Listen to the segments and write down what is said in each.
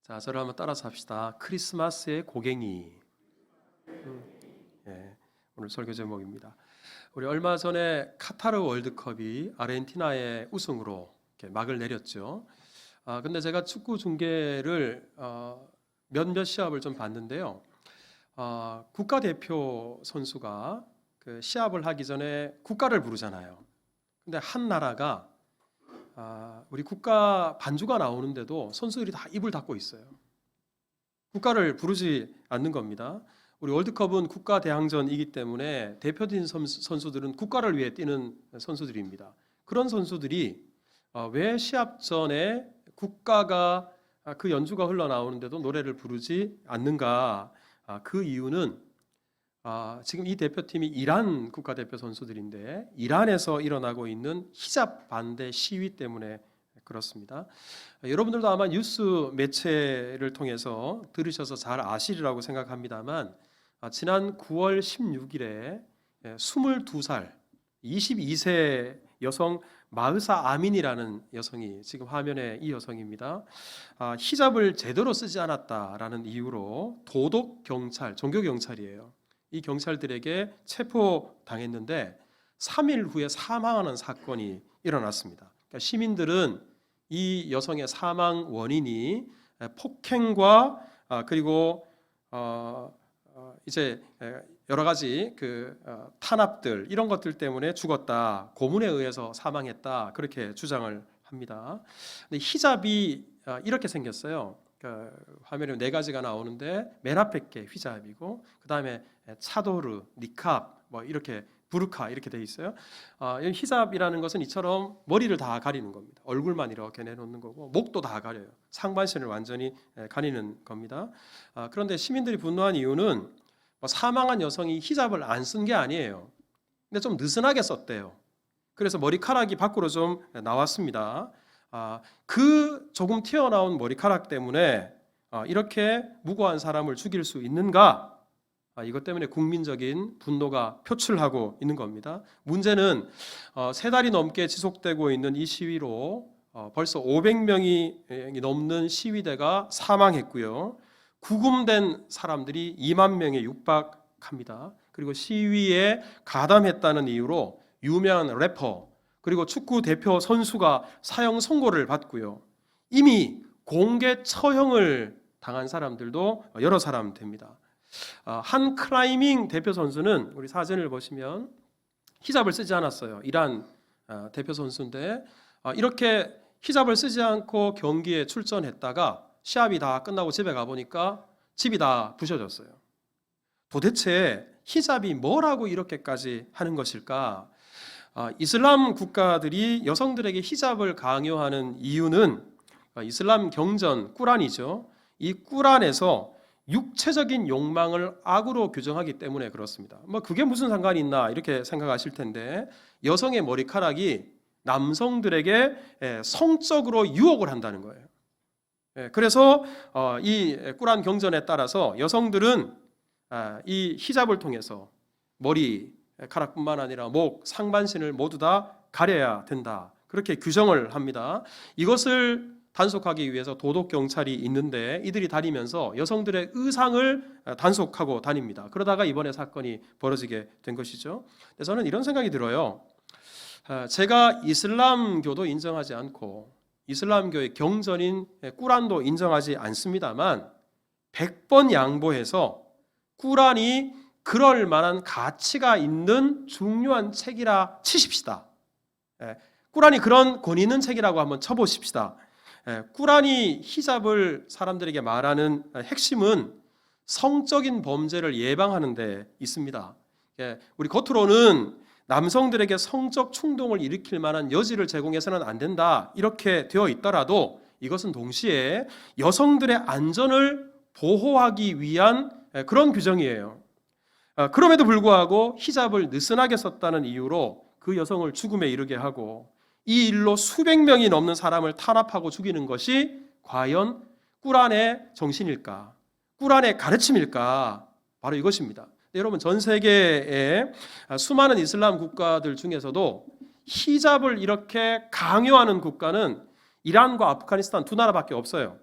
자, 저를 한번 따라서 합시다. 크리스마스의 고갱이. 예, 오늘 설교 제목입니다. 우리 얼마 전에 카타르 월드컵이 아르헨티나의 우승으로 이렇게 막을 내렸죠. 근데 제가 축구 중계를 몇몇 시합을 좀 봤는데요. 국가대표 선수가 그 시합을 하기 전에 국가를 부르잖아요. 근데 한 나라가 우리 국가 반주가 나오는데도 선수들이 다 입을 닫고 있어요. 국가를 부르지 않는 겁니다. 우리 월드컵은 국가 대항전이기 때문에 대표팀 선수들은 국가를 위해 뛰는 선수들입니다. 그런 선수들이 왜 시합 전에 국가가 그 연주가 흘러나오는데도 노래를 부르지 않는가? 그 이유는 지금 이 대표팀이 이란 국가대표 선수들인데 이란에서 일어나고 있는 히잡 반대 시위 때문에 그렇습니다. 여러분들도 아마 뉴스 매체를 통해서 들으셔서 잘 아시리라고 생각합니다만 지난 9월 16일에 22살 22세 여성 마흐사 아민이라는 여성이 지금 화면에 이 여성입니다. 히잡을 제대로 쓰지 않았다라는 이유로 도덕 경찰, 종교 경찰이에요. 이 경찰들에게 체포당했는데 3일 후에 사망하는 사건이 일어났습니다. 그러니까 시민들은 이 여성의 사망 원인이 폭행과 그리고 이제 여러 가지 그 탄압들 이런 것들 때문에 죽었다, 고문에 의해서 사망했다 그렇게 주장을 합니다. 근데 히잡이 이렇게 생겼어요. 화면에 네 가지가 나오는데 맨 앞에 게 히잡이고 그 다음에 차도르, 니캅, 뭐 이렇게 부르카 이렇게 돼 있어요. 히잡이라는 것은 이처럼 머리를 다 가리는 겁니다. 얼굴만 이렇게 내놓는 거고 목도 다 가려요. 상반신을 완전히 가리는 겁니다. 그런데 시민들이 분노한 이유는 사망한 여성이 히잡을 안 쓴 게 아니에요. 근데 좀 느슨하게 썼대요. 그래서 머리카락이 밖으로 좀 나왔습니다. 그 조금 튀어나온 머리카락 때문에 이렇게 무고한 사람을 죽일 수 있는가? 이것 때문에 국민적인 분노가 표출하고 있는 겁니다. 문제는 3달이 넘게 지속되고 있는 이 시위로 벌써 500명이 넘는 시위대가 사망했고요. 구금된 사람들이 2만 명에 육박합니다. 그리고 시위에 가담했다는 이유로 유명한 래퍼 그리고 축구 대표 선수가 사형 선고를 받고요. 이미 공개 처형을 당한 사람들도 여러 사람 됩니다. 한 클라이밍 대표 선수는 우리 사진을 보시면 히잡을 쓰지 않았어요. 이란 대표 선수인데 이렇게 히잡을 쓰지 않고 경기에 출전했다가 시합이 다 끝나고 집에 가보니까 집이 다 부셔졌어요. 도대체 히잡이 뭐라고 이렇게까지 하는 것일까? 이슬람 국가들이 여성들에게 히잡을 강요하는 이유는 이슬람 경전 꾸란이죠. 이 꾸란에서 육체적인 욕망을 악으로 규정하기 때문에 그렇습니다. 그게 무슨 상관이 있나 이렇게 생각하실 텐데 여성의 머리카락이 남성들에게 성적으로 유혹을 한다는 거예요. 그래서 이 꾸란 경전에 따라서 여성들은 이 히잡을 통해서 머리카락뿐만 아니라 목, 상반신을 모두 다 가려야 된다. 그렇게 규정을 합니다. 이것을 단속하기 위해서 도덕경찰이 있는데 이들이 다니면서 여성들의 의상을 단속하고 다닙니다. 그러다가 이번에 사건이 벌어지게 된 것이죠. 저는 이런 생각이 들어요. 제가 이슬람교도 인정하지 않고 이슬람교의 경전인 꾸란도 인정하지 않습니다만 100번 양보해서 꾸란이 그럴 만한 가치가 있는 중요한 책이라 치십시다. 꾸란이 그런 권위 있는 책이라고 한번 쳐보십시다. 꾸란이 히잡을 사람들에게 말하는 핵심은 성적인 범죄를 예방하는 데 있습니다. 우리 겉으로는 남성들에게 성적 충동을 일으킬 만한 여지를 제공해서는 안 된다 이렇게 되어 있더라도 이것은 동시에 여성들의 안전을 보호하기 위한 그런 규정이에요. 그럼에도 불구하고 히잡을 느슨하게 썼다는 이유로 그 여성을 죽음에 이르게 하고 이 일로 수백 명이 넘는 사람을 탄압하고 죽이는 것이 과연 꾸란의 정신일까? 꾸란의 가르침일까? 바로 이것입니다. 여러분 전 세계의 수많은 이슬람 국가들 중에서도 히잡을 이렇게 강요하는 국가는 이란과 아프가니스탄 두 나라밖에 없어요.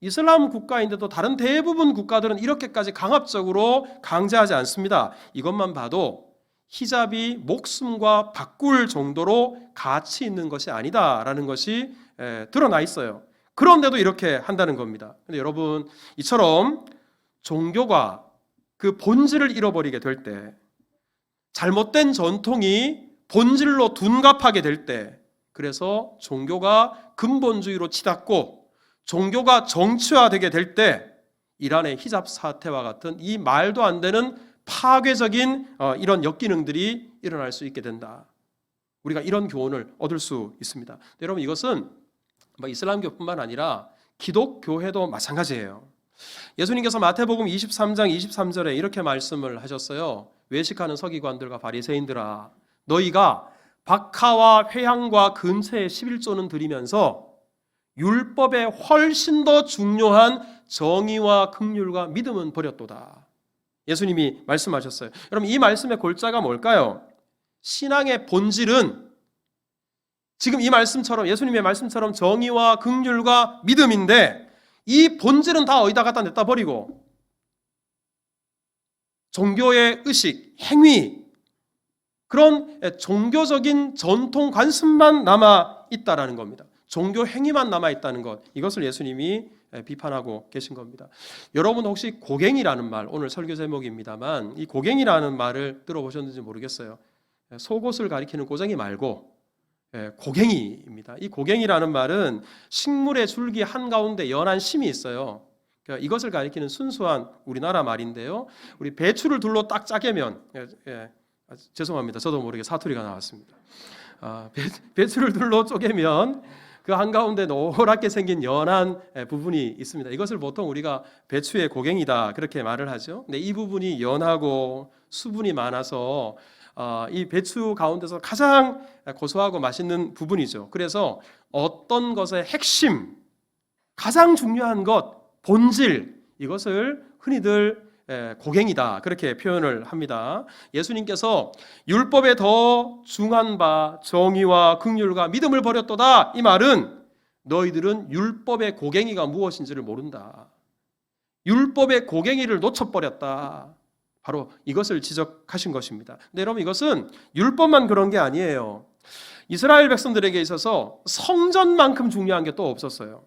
이슬람 국가인데도 다른 대부분 국가들은 이렇게까지 강압적으로 강제하지 않습니다. 이것만 봐도 히잡이 목숨과 바꿀 정도로 가치 있는 것이 아니다라는 것이 드러나 있어요. 그런데도 이렇게 한다는 겁니다. 근데 여러분, 이처럼 종교가 그 본질을 잃어버리게 될 때, 잘못된 전통이 본질로 둔갑하게 될 때, 그래서 종교가 근본주의로 치닫고 종교가 정치화되게 될 때 이란의 히잡 사태와 같은 이 말도 안 되는 파괴적인 이런 역기능들이 일어날 수 있게 된다. 우리가 이런 교훈을 얻을 수 있습니다. 여러분, 이것은 이슬람교뿐만 아니라 기독교회도 마찬가지예요. 예수님께서 마태복음 23장 23절에 이렇게 말씀을 하셨어요. 외식하는 서기관들과 바리새인들아, 너희가 박하와 회향과 근처의 11조는 드리면서 율법에 훨씬 더 중요한 정의와 긍휼과 믿음은 버렸도다. 예수님이 말씀하셨어요. 여러분, 이 말씀의 골자가 뭘까요? 신앙의 본질은 지금 이 말씀처럼, 예수님의 말씀처럼 정의와 긍휼과 믿음인데, 이 본질은 다 어디다 갖다 냈다 버리고 종교의 의식, 행위, 그런 종교적인 전통 관습만 남아 있다라는 겁니다. 종교 행위만 남아 있다는 것, 이것을 예수님이 비판하고 계신 겁니다. 여러분, 혹시 고갱이라는 말, 오늘 설교 제목입니다만 이 고갱이라는 말을 들어보셨는지 모르겠어요. 속옷을 가리키는 고쟁이 말고 고갱이입니다. 이 고갱이라는 말은 식물의 줄기 한가운데 연한 심이 있어요. 그러니까 이것을 가리키는 순수한 우리나라 말인데요. 우리 배추를 둘러 딱 짜개면, 죄송합니다. 저도 모르게 사투리가 나왔습니다. 배추를 둘러 쪼개면 그 한가운데 노랗게 생긴 연한 부분이 있습니다. 이것을 보통 우리가 배추의 고갱이다 그렇게 말을 하죠. 근데 이 부분이 연하고 수분이 많아서 이 배추 가운데서 가장 고소하고 맛있는 부분이죠. 그래서 어떤 것의 핵심, 가장 중요한 것, 본질, 이것을 흔히들 고갱이다 그렇게 표현을 합니다. 예수님께서 율법에 더 중한 바 정의와 긍휼과 믿음을 버렸도다, 이 말은 너희들은 율법의 고갱이가 무엇인지를 모른다. 율법의 고갱이를 놓쳐버렸다. 바로 이것을 지적하신 것입니다. 근데 여러분, 이것은 율법만 그런 게 아니에요. 이스라엘 백성들에게 있어서 성전만큼 중요한 게 또 없었어요.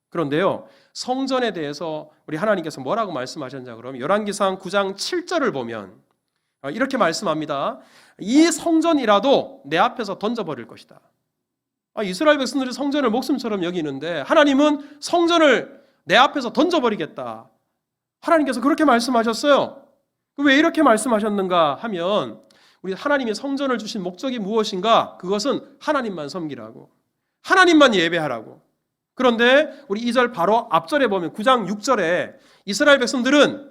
그런데요, 성전에 대해서 우리 하나님께서 뭐라고 말씀하셨냐 그러면 열왕기상 9장 7절을 보면 이렇게 말씀합니다. 이 성전이라도 내 앞에서 던져버릴 것이다. 이스라엘 백성들이 성전을 목숨처럼 여기는데 하나님은 성전을 내 앞에서 던져버리겠다. 하나님께서 그렇게 말씀하셨어요. 왜 이렇게 말씀하셨는가 하면, 우리 하나님이 성전을 주신 목적이 무엇인가? 그것은 하나님만 섬기라고, 하나님만 예배하라고. 그런데 우리 2절 바로 앞절에 보면 9장 6절에 이스라엘 백성들은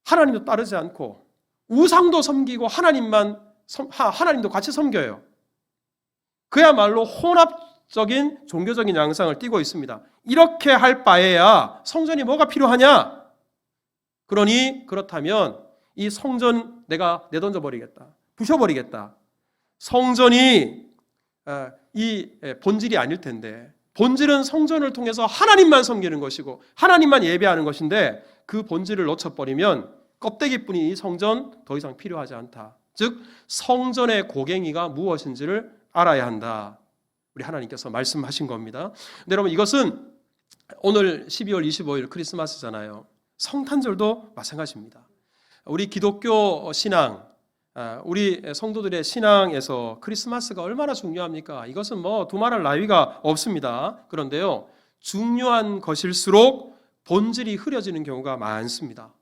하나님도 따르지 않고 우상도 섬기고 하나님도 같이 섬겨요. 그야말로 혼합적인 종교적인 양상을 띠고 있습니다. 이렇게 할 바에야 성전이 뭐가 필요하냐? 그러니 그렇다면 이 성전 내가 내던져 버리겠다, 부셔버리겠다. 성전이 이 본질이 아닐 텐데, 본질은 성전을 통해서 하나님만 섬기는 것이고 하나님만 예배하는 것인데, 그 본질을 놓쳐버리면 껍데기뿐인 이 성전 더 이상 필요하지 않다. 즉 성전의 고갱이가 무엇인지를 알아야 한다. 우리 하나님께서 말씀하신 겁니다. 근데 여러분, 이것은 오늘 12월 25일 크리스마스잖아요. 성탄절도 마찬가지입니다. 우리 기독교 신앙, 우리 성도들의 신앙에서 크리스마스가 얼마나 중요합니까? 이것은 두말할 나위가 없습니다. 그런데요, 중요한 것일수록 본질이 흐려지는 경우가 많습니다.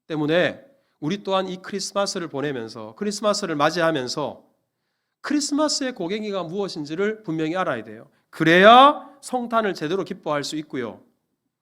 때문에 우리 또한 이 크리스마스를 보내면서, 크리스마스를 맞이하면서 크리스마스의 고갱이가 무엇인지를 분명히 알아야 돼요. 그래야 성탄을 제대로 기뻐할 수 있고요,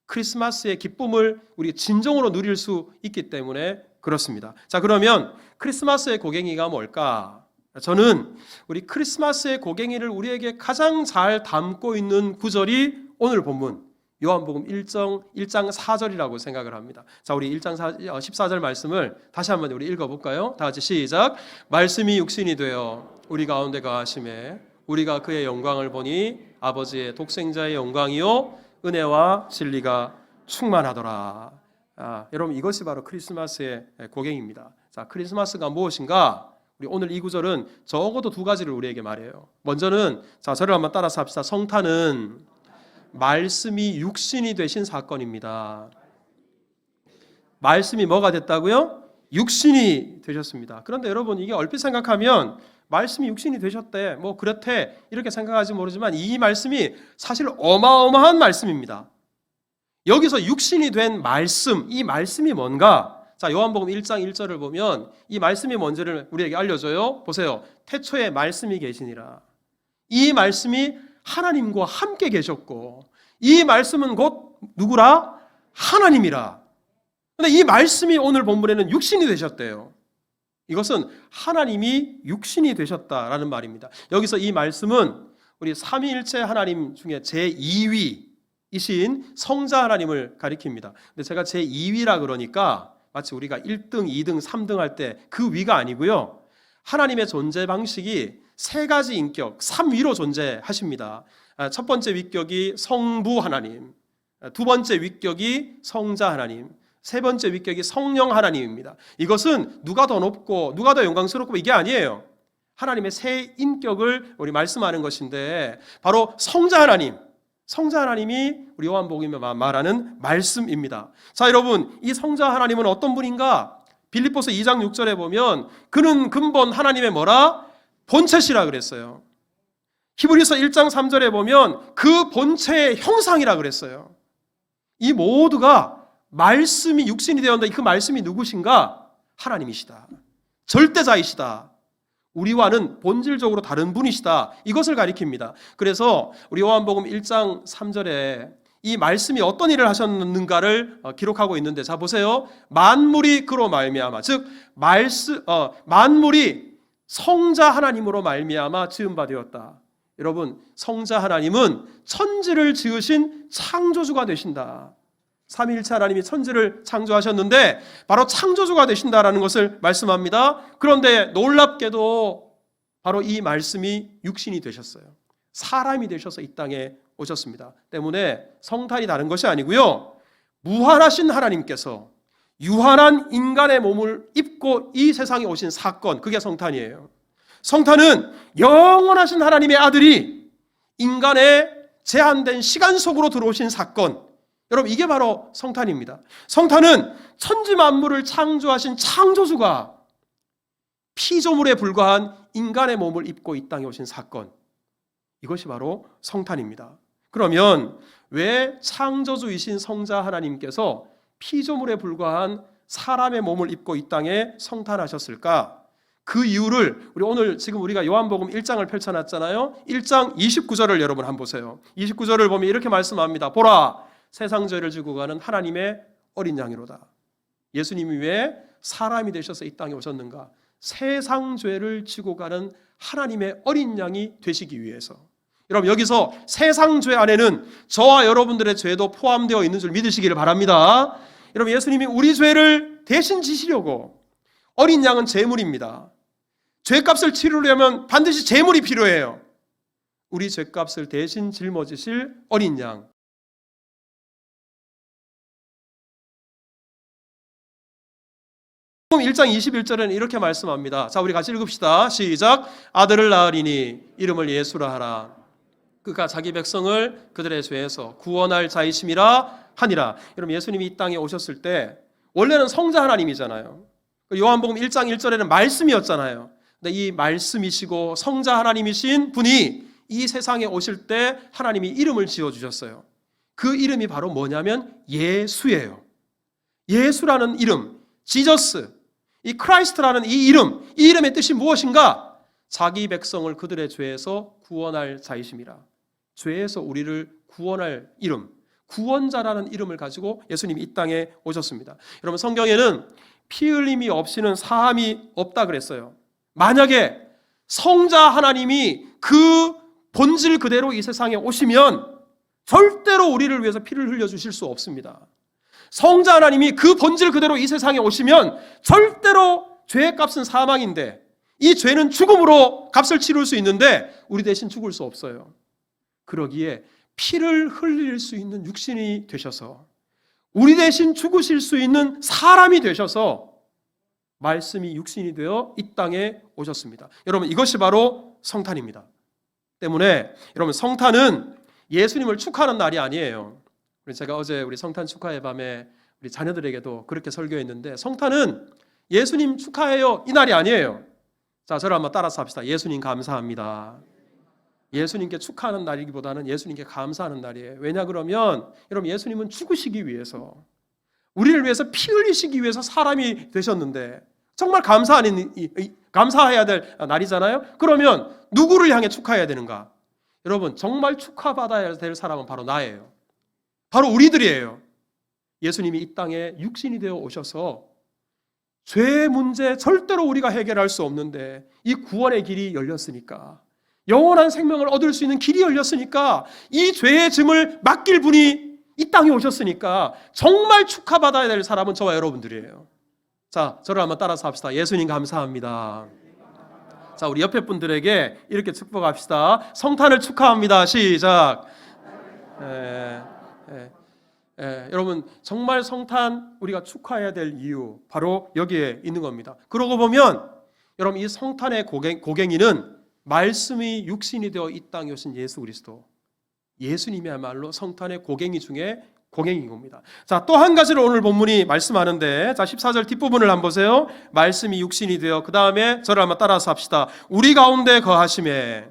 크리스마스의 기쁨을 우리 진정으로 누릴 수 있기 때문에 그렇습니다. 자, 그러면 크리스마스의 고갱이가 뭘까? 저는 우리 크리스마스의 고갱이를 우리에게 가장 잘 담고 있는 구절이 오늘 본문 요한복음 1장 4절이라고 생각을 합니다. 자, 우리 1장 14절 말씀을 다시 한번 우리 읽어볼까요? 다 같이 시작. 말씀이 육신이 되어 우리 가운데 거하심에 우리가 그의 영광을 보니 아버지의 독생자의 영광이요 은혜와 진리가 충만하더라. 여러분, 이것이 바로 크리스마스의 고갱입니다. 자, 크리스마스가 무엇인가? 우리 오늘 이 구절은 적어도 두 가지를 우리에게 말해요. 먼저는, 자, 저를 한번 따라서 합시다. 성탄은 말씀이 육신이 되신 사건입니다. 말씀이 뭐가 됐다고요? 육신이 되셨습니다. 그런데 여러분, 이게 얼핏 생각하면 말씀이 육신이 되셨대, 뭐 그렇대, 이렇게 생각하지 모르지만 이 말씀이 사실 어마어마한 말씀입니다. 여기서 육신이 된 말씀, 이 말씀이 뭔가? 자, 요한복음 1장 1절을 보면 이 말씀이 뭔지를 우리에게 알려줘요. 보세요. 태초에 말씀이 계시니라. 이 말씀이 하나님과 함께 계셨고, 이 말씀은 곧 누구라? 하나님이라. 그런데 이 말씀이 오늘 본문에는 육신이 되셨대요. 이것은 하나님이 육신이 되셨다라는 말입니다. 여기서 이 말씀은 우리 삼위일체 하나님 중에 제2위이신 성자 하나님을 가리킵니다. 근데 제가 제2위라 그러니까 마치 우리가 1등, 2등, 3등 할 때 그 위가 아니고요. 하나님의 존재 방식이 세 가지 인격, 3위로 존재하십니다. 첫 번째 위격이 성부 하나님, 두 번째 위격이 성자 하나님, 세 번째 위격이 성령 하나님입니다. 이것은 누가 더 높고 누가 더 영광스럽고 이게 아니에요. 하나님의 세 인격을 우리 말씀하는 것인데 바로 성자 하나님, 성자 하나님이 우리 요한복음에 말하는 말씀입니다. 자, 여러분, 이 성자 하나님은 어떤 분인가? 빌립보서 2장 6절에 보면 그는 근본 하나님의 뭐라? 본체시라 그랬어요. 히브리서 1장 3절에 보면 그 본체의 형상이라 그랬어요. 이 모두가 말씀이 육신이 되었는데 그 말씀이 누구신가? 하나님이시다. 절대자이시다. 우리와는 본질적으로 다른 분이시다. 이것을 가리킵니다. 그래서 우리 요한복음 1장 3절에 이 말씀이 어떤 일을 하셨는가를 기록하고 있는데, 자 보세요. 만물이 그로 말미암아, 즉 만물이 성자 하나님으로 말미암아 지은 바 되었다. 여러분, 성자 하나님은 천지를 지으신 창조주가 되신다. 삼위일체 하나님이 천지를 창조하셨는데 바로 창조주가 되신다라는 것을 말씀합니다. 그런데 놀랍게도 바로 이 말씀이 육신이 되셨어요. 사람이 되셔서 이 땅에 오셨습니다. 때문에 성탄이 다른 것이 아니고요. 무한하신 하나님께서 유한한 인간의 몸을 입고 이 세상에 오신 사건, 그게 성탄이에요. 성탄은 영원하신 하나님의 아들이 인간의 제한된 시간 속으로 들어오신 사건, 여러분, 이게 바로 성탄입니다. 성탄은 천지 만물을 창조하신 창조주가 피조물에 불과한 인간의 몸을 입고 이 땅에 오신 사건, 이것이 바로 성탄입니다. 그러면 왜 창조주이신 성자 하나님께서 피조물에 불과한 사람의 몸을 입고 이 땅에 성탄하셨을까? 그 이유를 오늘 지금 우리가 요한복음 1장을 펼쳐놨잖아요. 1장 29절을 여러분 한번 보세요. 29절을 보면 이렇게 말씀합니다. 보라, 세상 죄를 지고 가는 하나님의 어린 양이로다. 예수님이 왜 사람이 되셔서 이 땅에 오셨는가? 세상 죄를 지고 가는 하나님의 어린 양이 되시기 위해서. 여러분, 여기서 세상 죄 안에는 저와 여러분들의 죄도 포함되어 있는 줄 믿으시기를 바랍니다. 여러분, 예수님이 우리 죄를 대신 지시려고, 어린 양은 제물입니다. 죄값을 치르려면 반드시 제물이 필요해요. 우리 죄값을 대신 짊어지실 어린 양. 1장 21절에는 이렇게 말씀합니다. 자, 우리 같이 읽읍시다. 시작. 아들을 낳으리니 이름을 예수라 하라. 그가 자기 백성을 그들의 죄에서 구원할 자이심이라 하니라. 여러분, 예수님이 이 땅에 오셨을 때 원래는 성자 하나님이잖아요. 요한복음 1장 1절에는 말씀이었잖아요. 근데 이 말씀이시고 성자 하나님이신 분이 이 세상에 오실 때 하나님이 이름을 지어주셨어요. 그 이름이 바로 뭐냐면 예수예요. 예수라는 이름, 지저스, 이 크라이스트라는 이 이름의 뜻이 무엇인가? 자기 백성을 그들의 죄에서 구원할 자이심이라. 죄에서 우리를 구원할 이름, 구원자라는 이름을 가지고 예수님이 이 땅에 오셨습니다. 여러분, 성경에는 피 흘림이 없이는 사함이 없다 그랬어요. 만약에 성자 하나님이 그 본질 그대로 이 세상에 오시면 절대로 우리를 위해서 피를 흘려주실 수 없습니다. 성자 하나님이 그 본질 그대로 이 세상에 오시면 절대로 죄의 값은 사망인데, 이 죄는 죽음으로 값을 치룰 수 있는데 우리 대신 죽을 수 없어요. 그러기에 피를 흘릴 수 있는 육신이 되셔서 우리 대신 죽으실 수 있는 사람이 되셔서 말씀이 육신이 되어 이 땅에 오셨습니다. 여러분, 이것이 바로 성탄입니다. 때문에 여러분, 성탄은 예수님을 축하하는 날이 아니에요. 제가 어제 우리 성탄 축하의 밤에 우리 자녀들에게도 그렇게 설교했는데, 성탄은 예수님 축하해요 이 날이 아니에요. 자, 저를 한번 따라서 합시다. 예수님 감사합니다. 예수님께 축하하는 날이기보다는 예수님께 감사하는 날이에요. 왜냐 그러면 여러분, 예수님은 죽으시기 위해서, 우리를 위해서 피 흘리시기 위해서 사람이 되셨는데 정말 감사해야 될 날이잖아요. 그러면 누구를 향해 축하해야 되는가? 여러분, 정말 축하받아야 될 사람은 바로 나예요. 바로 우리들이에요. 예수님이 이 땅에 육신이 되어 오셔서 죄의 문제 절대로 우리가 해결할 수 없는데 이 구원의 길이 열렸으니까, 영원한 생명을 얻을 수 있는 길이 열렸으니까, 이 죄의 짐을 맡길 분이 이 땅에 오셨으니까 정말 축하받아야 될 사람은 저와 여러분들이에요. 자, 저를 한번 따라서 합시다. 예수님 감사합니다. 자, 우리 옆에 분들에게 이렇게 축복합시다. 성탄을 축하합니다. 시작. 여러분, 정말 성탄 우리가 축하해야 될 이유 바로 여기에 있는 겁니다. 그러고 보면 여러분, 이 성탄의 고갱이는 말씀이 육신이 되어 이 땅에 오신 예수 그리스도, 예수님이야말로 성탄의 고갱이 중에 고갱인 겁니다. 자, 또 한 가지를 오늘 본문이 말씀하는데, 자, 14절 뒷부분을 한번 보세요. 말씀이 육신이 되어, 그 다음에 저를 한번 따라서 합시다. 우리 가운데 거하심에.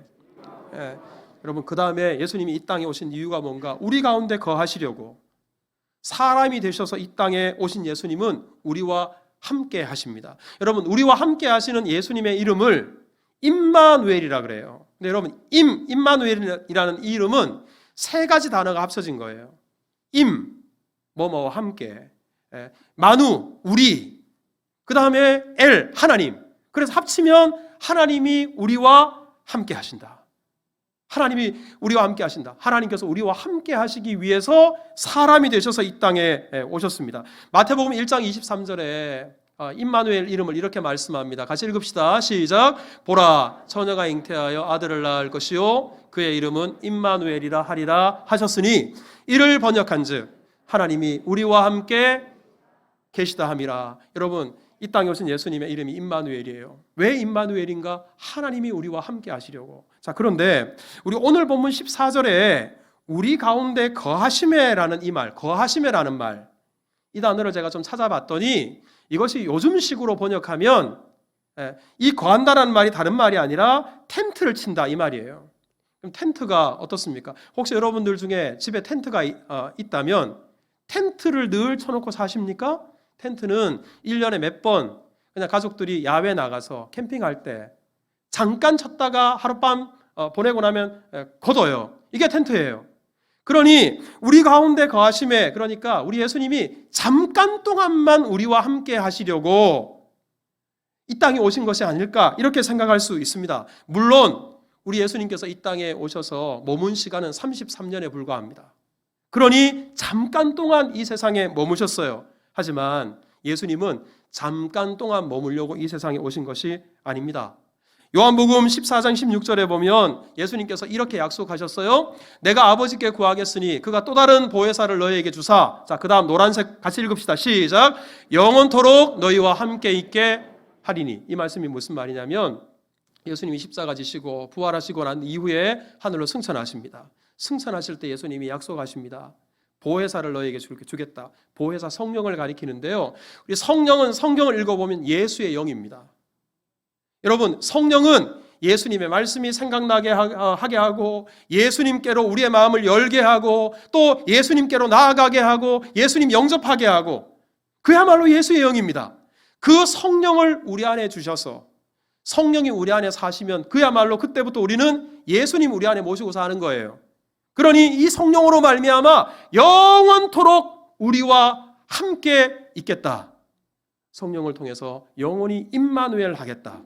여러분, 그 다음에 예수님이 이 땅에 오신 이유가 뭔가? 우리 가운데 거하시려고. 사람이 되셔서 이 땅에 오신 예수님은 우리와 함께 하십니다. 여러분, 우리와 함께 하시는 예수님의 이름을 임마누엘이라 그래요. 근데 여러분, 임마누엘이라는 이 이름은 세 가지 단어가 합쳐진 거예요. 뭐뭐와 함께, 마누, 우리, 그 다음에 엘, 하나님. 그래서 합치면 하나님이 우리와 함께 하신다. 하나님이 우리와 함께 하신다. 하나님께서 우리와 함께 하시기 위해서 사람이 되셔서 이 땅에 오셨습니다. 마태복음 1장 23절에 임마누엘 이름을 이렇게 말씀합니다. 같이 읽읍시다. 시작. 보라, 처녀가 잉태하여 아들을 낳을 것이요 그의 이름은 임마누엘이라 하리라 하셨으니, 이를 번역한즉 하나님이 우리와 함께 계시다 함이라. 여러분, 이 땅에 오신 예수님의 이름이 임마누엘이에요. 왜 임마누엘인가? 하나님이 우리와 함께 하시려고. 자, 그런데 우리 오늘 본문 14절에 우리 가운데 거하심에라는 이 말, 거하심에라는 말, 이 단어를 제가 좀 찾아봤더니 이것이 요즘식으로 번역하면 이 거한다라는 말이 다른 말이 아니라 텐트를 친다 이 말이에요. 그럼 텐트가 어떻습니까? 혹시 여러분들 중에 집에 텐트가 있다면 텐트를 늘 쳐놓고 사십니까? 텐트는 1년에 몇 번 그냥 가족들이 야외 나가서 캠핑할 때 잠깐 쳤다가 하룻밤 보내고 나면 걷어요. 이게 텐트예요. 그러니 우리 가운데 거하심에, 그러니까 우리 예수님이 잠깐 동안만 우리와 함께 하시려고 이 땅에 오신 것이 아닐까, 이렇게 생각할 수 있습니다. 물론 우리 예수님께서 이 땅에 오셔서 머문 시간은 33년에 불과합니다. 그러니 잠깐 동안 이 세상에 머무셨어요. 하지만 예수님은 잠깐 동안 머물려고 이 세상에 오신 것이 아닙니다. 요한복음 14장 16절에 보면 예수님께서 이렇게 약속하셨어요. 내가 아버지께 구하겠으니 그가 또 다른 보혜사를 너희에게 주사. 자, 그 다음 노란색 같이 읽읍시다. 시작. 영원토록 너희와 함께 있게 하리니. 이 말씀이 무슨 말이냐면 예수님이 십자가 지시고 부활하시고 난 이후에 하늘로 승천하십니다. 승천하실 때 예수님이 약속하십니다. 보혜사를 너희에게 주겠다. 보혜사 성령을 가리키는데요. 우리 성령은 성경을 읽어보면 예수의 영입니다. 여러분, 성령은 예수님의 말씀이 생각나게 하게 하고 예수님께로 우리의 마음을 열게 하고 또 예수님께로 나아가게 하고 예수님 영접하게 하고, 그야말로 예수의 영입니다. 그 성령을 우리 안에 주셔서 성령이 우리 안에 사시면 그야말로 그때부터 우리는 예수님 우리 안에 모시고 사는 거예요. 그러니 이 성령으로 말미암아 영원토록 우리와 함께 있겠다. 성령을 통해서 영원히 임마누엘 하겠다.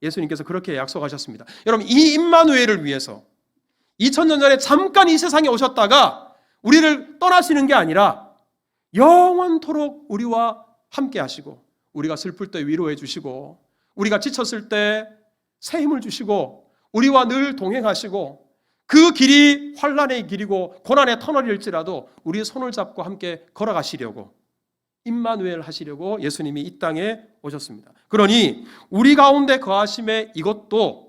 예수님께서 그렇게 약속하셨습니다. 여러분, 이 임마누엘을 위해서 2000년 전에 잠깐 이 세상에 오셨다가 우리를 떠나시는 게 아니라 영원토록 우리와 함께 하시고, 우리가 슬플 때 위로해 주시고, 우리가 지쳤을 때 새 힘을 주시고, 우리와 늘 동행하시고, 그 길이 환난의 길이고 고난의 터널일지라도 우리의 손을 잡고 함께 걸어가시려고, 임마누엘 하시려고 예수님이 이 땅에 오셨습니다. 그러니 우리 가운데 거하심에 이것도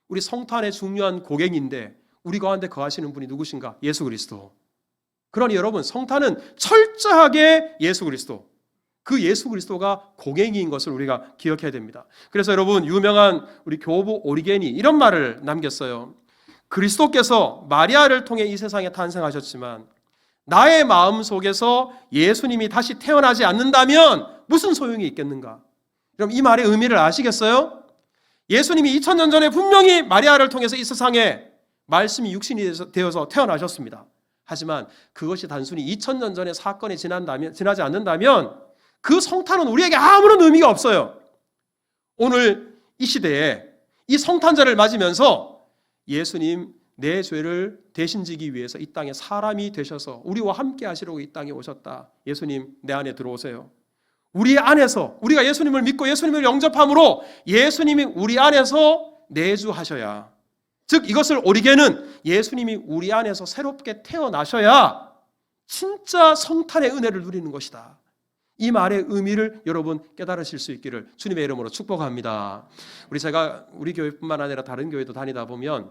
우리 성탄의 중요한 고갱인데, 우리 가운데 거하시는 분이 누구신가? 예수 그리스도. 그러니 여러분, 성탄은 철저하게 예수 그리스도, 그 예수 그리스도가 고갱이인 것을 우리가 기억해야 됩니다. 그래서 여러분, 유명한 우리 교부 오리겐이 이런 말을 남겼어요. 그리스도께서 마리아를 통해 이 세상에 탄생하셨지만 나의 마음 속에서 예수님이 다시 태어나지 않는다면 무슨 소용이 있겠는가? 그럼 이 말의 의미를 아시겠어요? 예수님이 2000년 전에 분명히 마리아를 통해서 이 세상에 말씀이 육신이 되어서 태어나셨습니다. 하지만 그것이 단순히 2000년 전의 사건이 지나지 않는다면 그 성탄은 우리에게 아무런 의미가 없어요. 오늘 이 시대에 이 성탄절을 맞으면서 예수님, 내 죄를 대신 지기 위해서 이 땅에 사람이 되셔서 우리와 함께 하시려고 이 땅에 오셨다. 예수님, 내 안에 들어오세요. 우리 안에서, 우리가 예수님을 믿고 예수님을 영접함으로 예수님이 우리 안에서 내주하셔야, 즉 이것을 오리게는 예수님이 우리 안에서 새롭게 태어나셔야 진짜 성탄의 은혜를 누리는 것이다. 이 말의 의미를 여러분 깨달으실 수 있기를 주님의 이름으로 축복합니다. 제가 우리 교회뿐만 아니라 다른 교회도 다니다 보면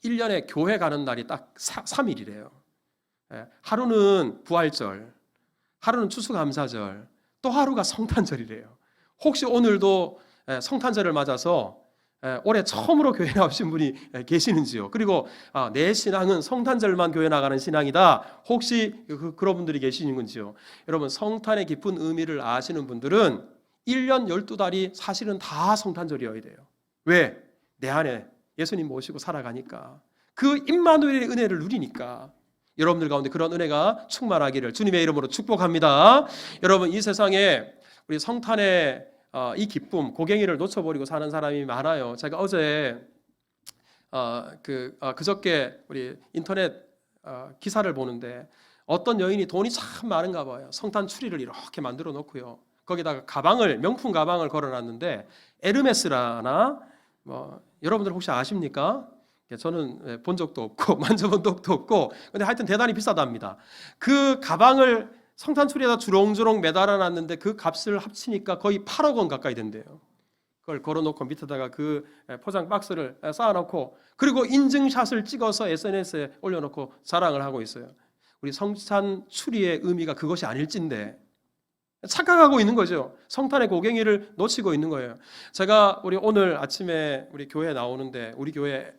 1년에 교회 가는 날이 딱 3일이래요. 하루는 부활절, 하루는 추수감사절, 또 하루가 성탄절이래요. 혹시 오늘도 성탄절을 맞아서 올해 처음으로 교회 나오신 분이 계시는지요? 그리고 내 신앙은 성탄절만 교회 나가는 신앙이다. 혹시 그런 분들이 계시는지요? 여러분, 성탄의 깊은 의미를 아시는 분들은 1년 12달이 사실은 다 성탄절이어야 돼요. 왜? 내 안에 예수님 모시고 살아가니까, 그 임마누엘의 은혜를 누리니까. 여러분들 가운데 그런 은혜가 충만하기를 주님의 이름으로 축복합니다. 여러분, 이 세상에 우리 성탄의 이 기쁨, 고갱이를 놓쳐버리고 사는 사람이 많아요. 제가 어제 그저께 우리 인터넷 기사를 보는데 어떤 여인이 돈이 참 많은가 봐요. 성탄 추리를 이렇게 만들어 놓고요. 거기다가 가방을, 명품 가방을 걸어놨는데 에르메스라나 여러분들 혹시 아십니까? 저는 본 적도 없고 만져본 적도 없고, 근데 하여튼 대단히 비싸답니다. 그 가방을 성탄 추리에다 주렁주렁 매달아 놨는데 그 값을 합치니까 거의 8억 원 가까이 된대요. 그걸 걸어놓고 밑에다가 그 포장 박스를 쌓아놓고, 그리고 인증샷을 찍어서 SNS에 올려놓고 자랑을 하고 있어요. 우리 성탄 추리의 의미가 그것이 아닐진데 착각하고 있는 거죠. 성탄의 고갱이를 놓치고 있는 거예요. 제가 오늘 아침에 우리 교회에 나오는데, 우리 교회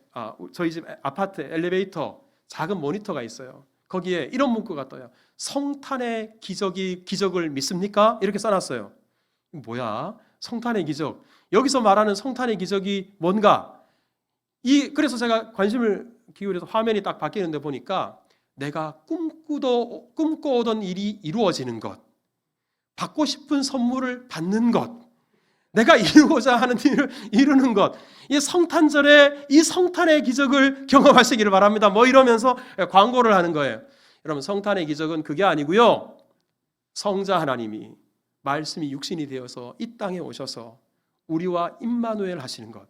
저희 집 아파트 엘리베이터 작은 모니터가 있어요. 거기에 이런 문구가 떠요. 성탄의 기적을 믿습니까? 이렇게 써놨어요. 뭐야? 성탄의 기적. 여기서 말하는 성탄의 기적이 뭔가? 그래서 제가 관심을 기울여서 화면이 딱 바뀌는데 보니까 내가 꿈꿔오던 일이 이루어지는 것, 받고 싶은 선물을 받는 것, 내가 이루고자 하는 일을 이루는 것, 이 성탄절에 이 성탄의 기적을 경험하시기를 바랍니다. 이러면서 광고를 하는 거예요. 여러분, 성탄의 기적은 그게 아니고요. 성자 하나님이 말씀이 육신이 되어서 이 땅에 오셔서 우리와 임마누엘 하시는 것,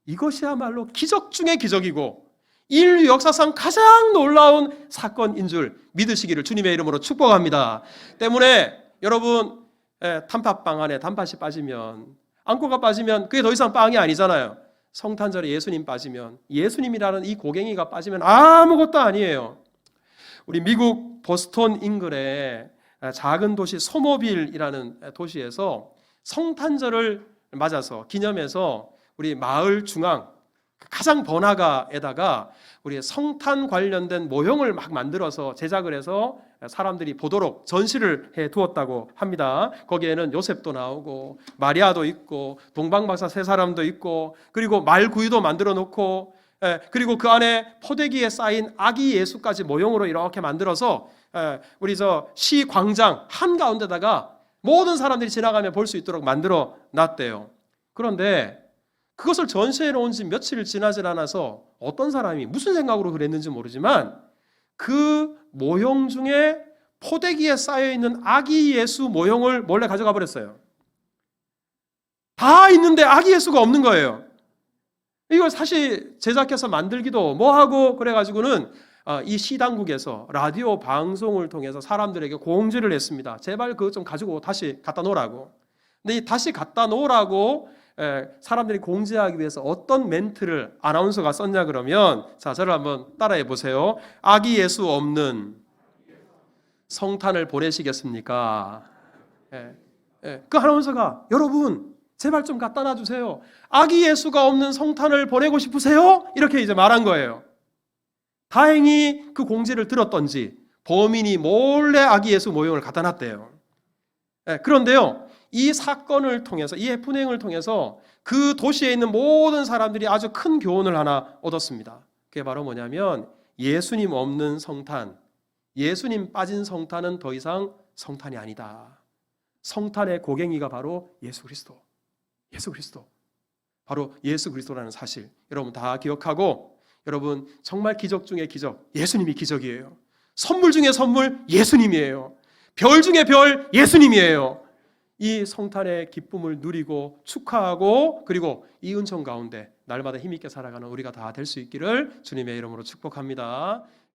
이것이야말로 기적 중의 기적이고 인류 역사상 가장 놀라운 사건인 줄 믿으시기를 주님의 이름으로 축복합니다. 때문에 여러분, 단팥빵 안에 단팥이 빠지면, 앙꼬가 빠지면 그게 더 이상 빵이 아니잖아요. 성탄절에 예수님 빠지면, 예수님이라는 이 고갱이가 빠지면 아무것도 아니에요. 우리 미국 보스턴 인근의 작은 도시 소모빌이라는 도시에서 성탄절을 맞아서 기념해서 우리 마을 중앙 가장 번화가에다가 우리 성탄 관련된 모형을 막 만들어서 제작을 해서 사람들이 보도록 전시를 해 두었다고 합니다. 거기에는 요셉도 나오고 마리아도 있고 동방박사 세 사람도 있고, 그리고 말구유도 만들어 놓고, 그리고 그 안에 포대기에 쌓인 아기 예수까지 모형으로 이렇게 만들어서 우리 시 광장 한가운데다가 모든 사람들이 지나가면 볼 수 있도록 만들어 놨대요. 그런데 그것을 전시해 놓은 지 며칠 지나지 않아서 어떤 사람이 무슨 생각으로 그랬는지 모르지만 그 모형 중에 포대기에 쌓여있는 아기 예수 모형을 몰래 가져가 버렸어요. 다 있는데 아기 예수가 없는 거예요. 이걸 사실 제작해서 만들기도 뭐하고 그래가지고는 이 시당국에서 라디오 방송을 통해서 사람들에게 공지를 했습니다. 제발 그거 좀 가지고 다시 갖다 놓으라고. 근데 이 다시 갖다 놓으라고 사람들이 공지하기 위해서 어떤 멘트를 아나운서가 썼냐 그러면, 자, 저를 한번 따라해 보세요. 아기 예수 없는 성탄을 보내시겠습니까? 그 아나운서가 여러분 제발 좀 갖다 놔주세요. 아기 예수가 없는 성탄을 보내고 싶으세요? 이렇게 이제 말한 거예요. 다행히 그 공지를 들었던지 범인이 몰래 아기 예수 모형을 갖다 놨대요. 그런데요, 이 사건을 통해서, 이 해프닝을 통해서 그 도시에 있는 모든 사람들이 아주 큰 교훈을 하나 얻었습니다. 그게 바로 뭐냐면 예수님 없는 성탄, 예수님 빠진 성탄은 더 이상 성탄이 아니다. 성탄의 고갱이가 바로 예수 그리스도. 예수 그리스도. 바로 예수 그리스도라는 사실 여러분 다 기억하고, 여러분 정말 기적 중에 기적, 예수님이 기적이에요. 선물 중에 선물, 예수님이에요. 별 중에 별, 예수님이에요. 이 성탄의 기쁨을 누리고 축하하고, 그리고 이 은총 가운데 날마다 힘있게 살아가는 우리가 다 될 수 있기를 주님의 이름으로 축복합니다.